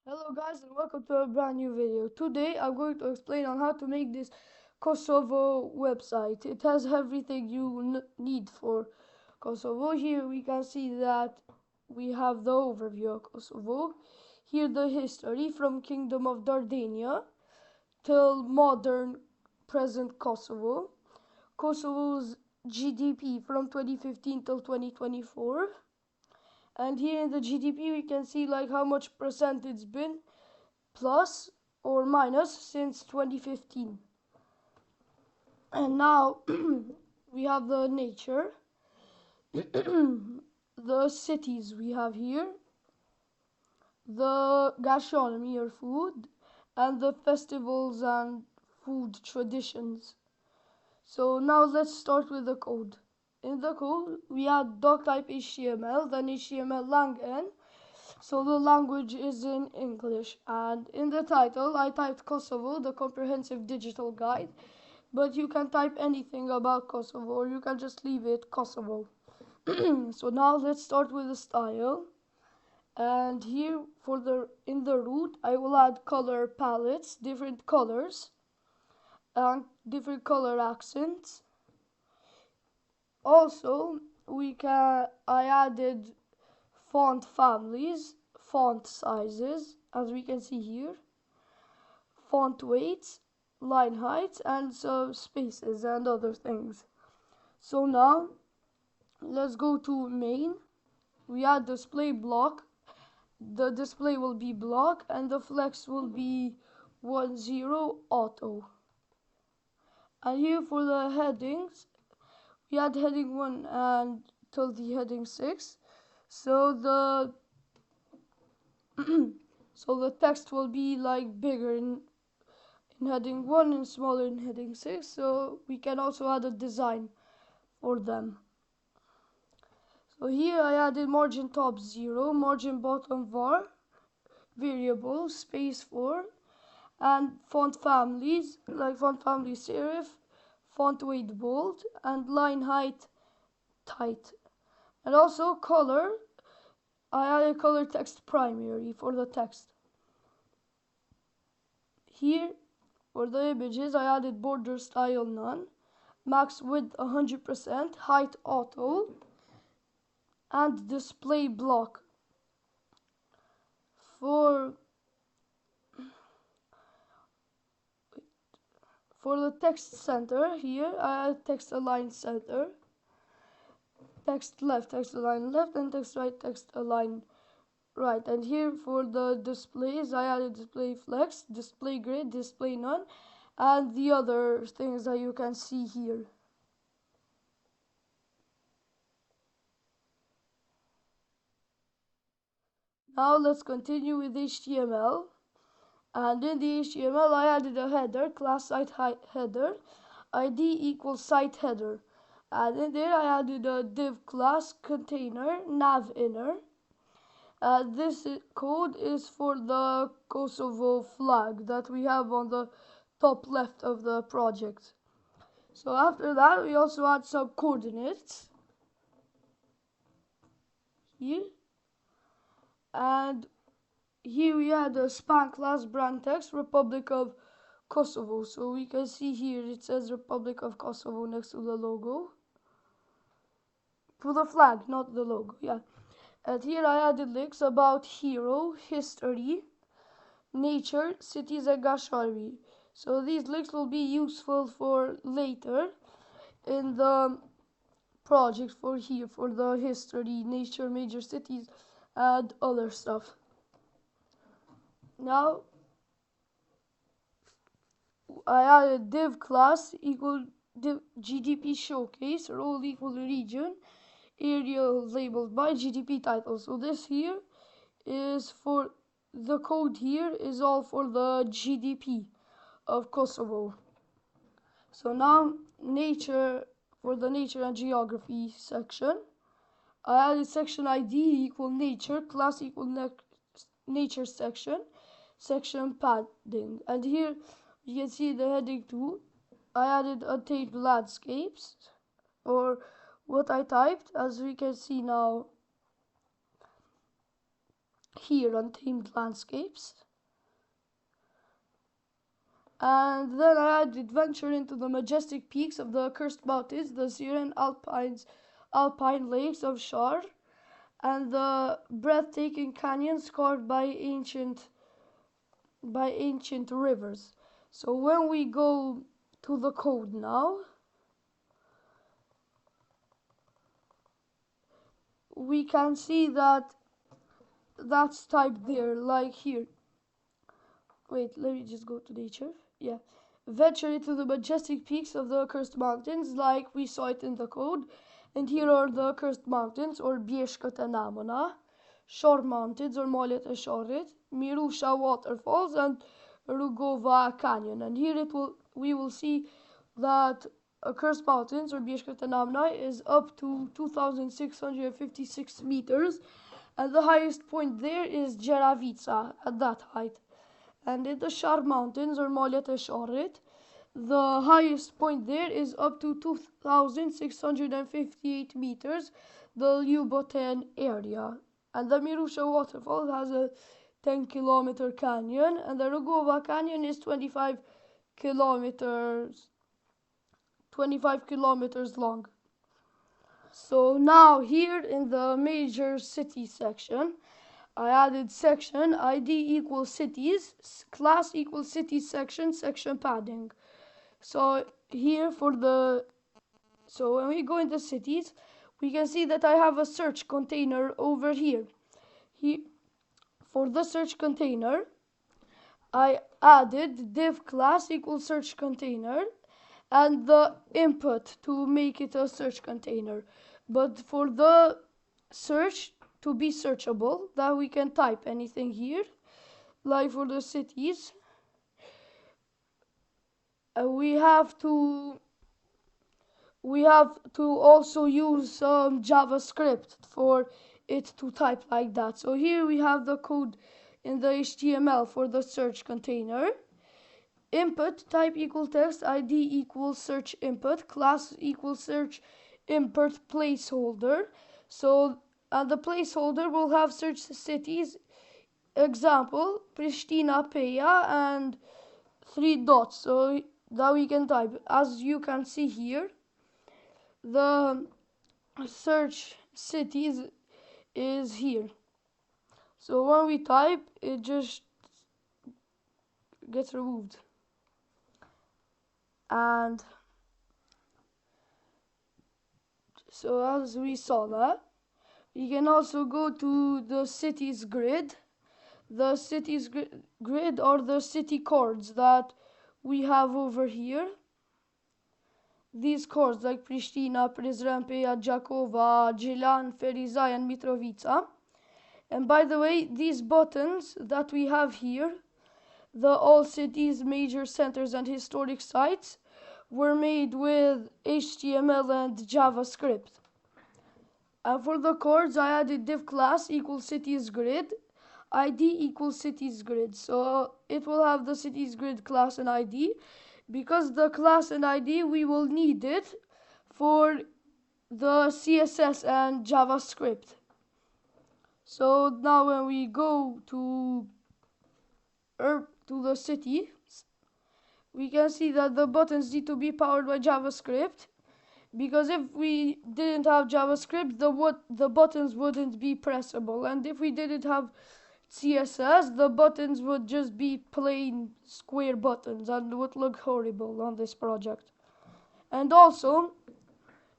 Hello guys and welcome to a brand new video. Today I'm going to explain on how to make this Kosovo website. It has everything you need for Kosovo. Here we can see that we have the overview of Kosovo. Here the history from Kingdom of Dardania till modern present Kosovo. Kosovo's GDP from 2015 till 2024. And here in the GDP we can see like how much percent it's been plus or minus since 2015. And now we have the nature, the cities we have here, the gastronomy or food, and the festivals and food traditions. So now let's start with the code. In the code we have doctype HTML, then HTML lang so the language is in English. And in the title I typed Kosovo, the comprehensive digital guide, but you can type anything about Kosovo or you can just leave it Kosovo. So now let's start with the style. And here in the root I will add color palettes, different colors and different color accents. Also I added font families, font sizes, as we can see here, font weights, line heights, and some spaces and other things. So now let's go to main. We add display block. The display will be block and the flex will be 10 auto. And here for the headings, we add heading 1 and till the heading 6. So the so the text will be like bigger in heading 1 and smaller in heading 6. So we can also add a design for them. So here I added margin top 0, margin bottom var, variable, space 4, and font families like font family serif, font weight bold, and line height tight. And also color, I added color text primary for the text. Here for the images I added border style none, max width 100%, height auto, and display block. For the text center here I add text align center, text left, text align left, and text right, text align right. And here for the displays I added display flex, display grid, display none, and the other things that you can see here. Now let's continue with HTML. And in the HTML I added a header, class site header, id equals site header. And in there I added a div class container nav inner. This code is for the Kosovo flag that we have on the top left of the project. So after that we also add some coordinates here, and here we add a span class brand text Republic of Kosovo. So we can see here it says Republic of Kosovo next to the logo. For the flag, not the logo, yeah. And here I added links about hero, history, nature, cities, and gastronomy. So these links will be useful for later in the project for here, for the history, nature, major cities, and other stuff. Now I added div class equal div GDP showcase, role equal region, area labeled by GDP title. So this here is for the code here is all for the GDP of Kosovo. So now nature, for the nature and geography section, I added section ID equal nature, class equal nature section, section padding. And here you can see the heading 2. I added untamed landscapes, or what I typed, as we can see now. here Untamed Landscapes. And then I had adventure into the majestic peaks of the Accursed Mountains, the Syrian Alpine lakes of Shar, and the breathtaking canyons carved by ancient rivers. So when we go to the code now, we can see that that's typed there, like here. Wait, let me just go to nature. Yeah. Venture into the majestic peaks of the Accursed Mountains, like we saw it in the code. And here are the Accursed Mountains, or Bjeshkët e Namona, Shor Mountains, or Molet e Shorit, Mirusha Waterfalls, and Rugova Canyon. And here we will see that Accursed Mountains, or Bjeshkët e Namona, is up to 2,656 meters, and the highest point there is Jeravica at that height. And in the Shar Mountains, or Molet e Shorit, the highest point there is up to 2,658 meters, the Luboten area. And the Mirusha waterfall has a 10-kilometer canyon, and the Rugova canyon is 25 kilometers long. So now here in the major city section, I added section ID equals cities, class equals city section padding. So here so when we go into cities, we can see that I have a search container over here. For the search container, I added div class equals search container and the input to make it a search container. But for the search to be searchable, that we can type anything here, like for the cities, we have to also use JavaScript for it to type like that. So here we have the code in the HTML for the search container. Input type equal text, ID equals search input, class equals search input placeholder. So the placeholder will have search cities, example Pristina, Peja, and 3 dots, so that we can type. As you can see here, the search cities is here. So when we type, it just gets removed. And so as we saw that, you can also go to the cities grid. The cities grid or the city chords that we have over here. These chords like Pristina, Prizren, Peja, Jakova, Gjilan, Ferizaj, and Mitrovica. And by the way, these buttons that we have here, the all cities, major centers, and historic sites, were made with HTML and JavaScript. And for the chords, I added div class equals cities grid, ID equals cities grid. So it will have the cities grid class and ID. Because the class and ID, we will need it for the CSS and JavaScript. So now when we go to the city, we can see that the buttons need to be powered by JavaScript, because if we didn't have JavaScript, the buttons wouldn't be pressable, and if we didn't have CSS, the buttons would just be plain square buttons and would look horrible on this project. And also,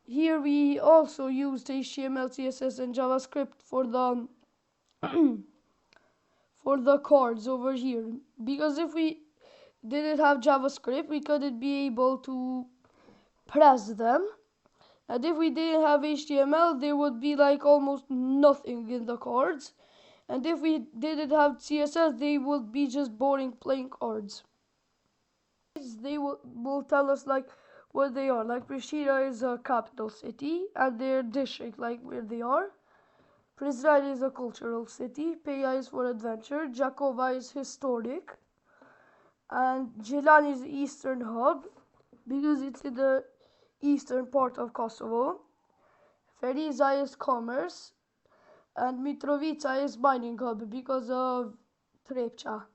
here we also used HTML, CSS, and JavaScript for the for the chords over here, because if we didn't have JavaScript, we couldn't be able to press them. And if we didn't have HTML, there would be like almost nothing in the chords. And if we didn't have CSS, they would be just boring plain chords. They will tell us like what they are. Like Pristina is a capital city and their district, like where they are. Prizren is a cultural city. Peja is for adventure. Jakova is historic. And Gjilan is the eastern hub because it's in the eastern part of Kosovo. Ferizaj is commerce. and Mitrovica is mining hub because of Trepcha.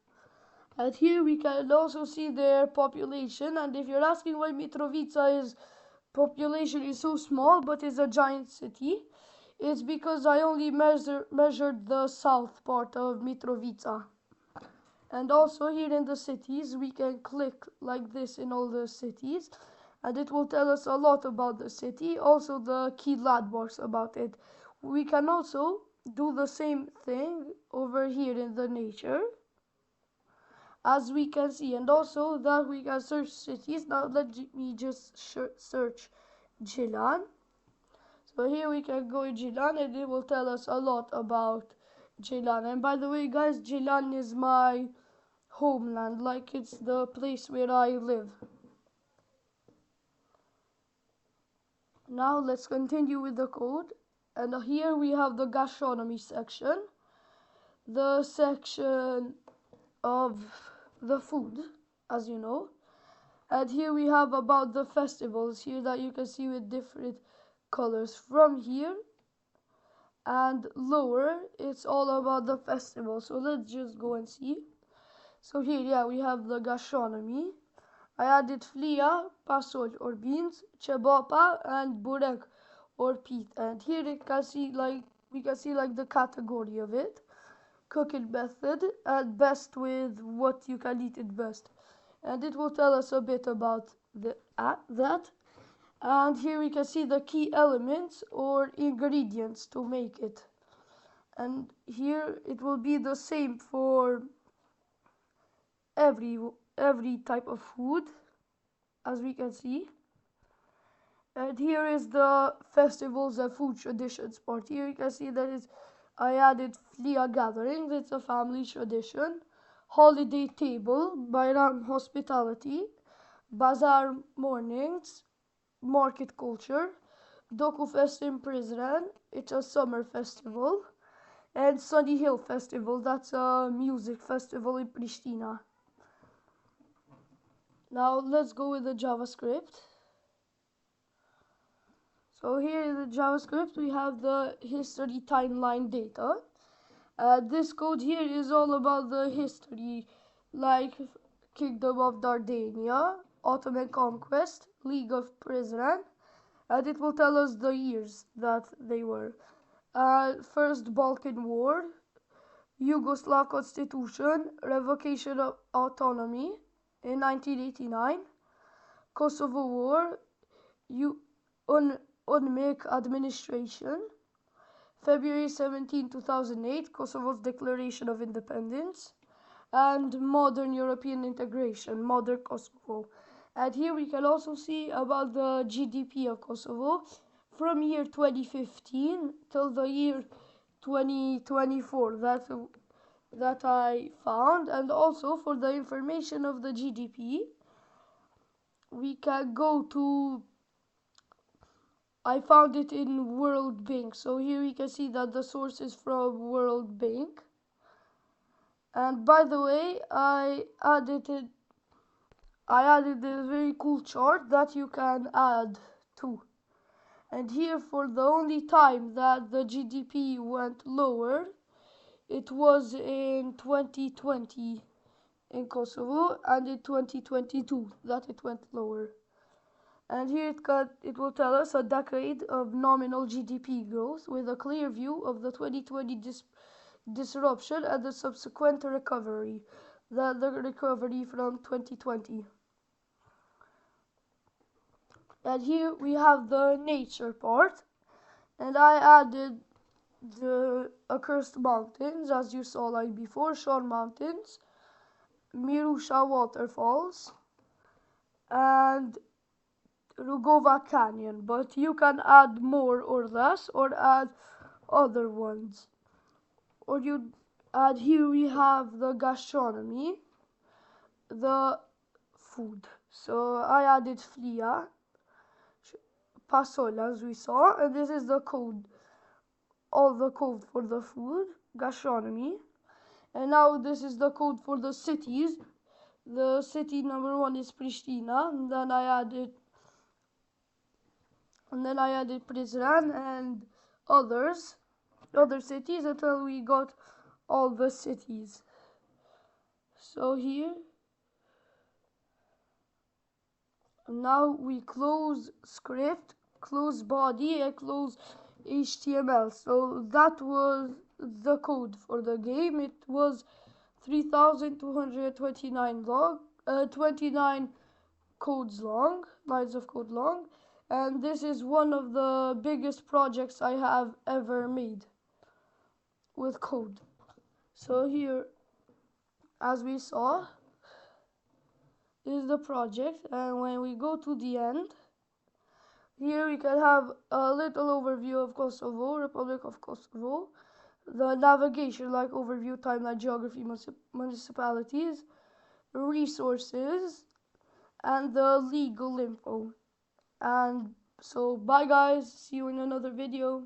And here we can also see their population, and if you're asking why Mitrovica's population is so small but is a giant city, it's because I only measured the south part of Mitrovica. And also here in the cities, we can click like this in all the cities, and it will tell us a lot about the city, also the key landmarks about it. We can also do the same thing over here in the nature, as we can see, and also that we can search cities. Now let me just search Jilan. So here we can go in Jilan, and it will tell us a lot about Jilan. And by the way, guys, Jilan is my homeland, like it's the place where I live. Now let's continue with the code. And here we have the gastronomy section, the section of the food, as you know. And here we have about the festivals here that you can see with different colors. From here and lower, it's all about the festival. So let's just go and see. So here, yeah, we have the gastronomy. I added flia, pasol or beans, cebapa, and burek or peat. And here we can see like the category of it, cooking method, and best with what you can eat it best. And it will tell us a bit about that. And here we can see the key elements or ingredients to make it. And here it will be the same for every type of food, as we can see. And here is the festivals and food traditions part. Here you can see that I added Flia gatherings, it's a family tradition. Holiday table, Bayram hospitality, bazaar mornings, market culture, Doku Fest in Prizren, it's a summer festival, and Sunny Hill Festival, that's a music festival in Pristina. Now let's go with the JavaScript. So here in the JavaScript we have the history timeline data. This code here is all about the history, like Kingdom of Dardania, Ottoman Conquest, League of Prizren, and it will tell us the years that they were. First Balkan War, Yugoslav Constitution, Revocation of Autonomy in 1989, Kosovo War, UNMIK administration, February 17, 2008, Kosovo's declaration of independence, and modern European integration, modern Kosovo. And here we can also see about the GDP of Kosovo from year 2015 till the year 2024 that I found. And also for the information of the GDP, we can go to, I found it in World Bank. So here we can see that the source is from World Bank. And by the way, I added this very cool chart that you can add to. And here, for the only time that the GDP went lower, it was in 2020 in Kosovo, and in 2022 that it went lower. And here it will tell us a decade of nominal GDP growth with a clear view of the 2020 disruption and the subsequent recovery, the recovery from 2020. And here we have the nature part, and I added the accursed mountains, as you saw like before, Shore Mountains, Mirusha waterfalls, and Rugova Canyon, but you can add more or less, or add other ones. Or you add, here we have the gastronomy, the food. So I added flia, pasol as we saw, and this is the code, all the code for the food, gastronomy. And now this is the code for the cities. The city number 1 is Pristina, and then I added Prizren and others. other cities until we got all the cities. So here, now we close script, close body, and close HTML. So that was the code for the game. It was 3,229 29 codes long, lines of code long, and this is one of the biggest projects I have ever made with code. So here, as we saw, is the project, and when we go to the end, here we can have a little overview of Kosovo, Republic of Kosovo, the navigation like overview, timeline, geography, municipalities, resources, and the legal info. And so bye guys, see you in another video.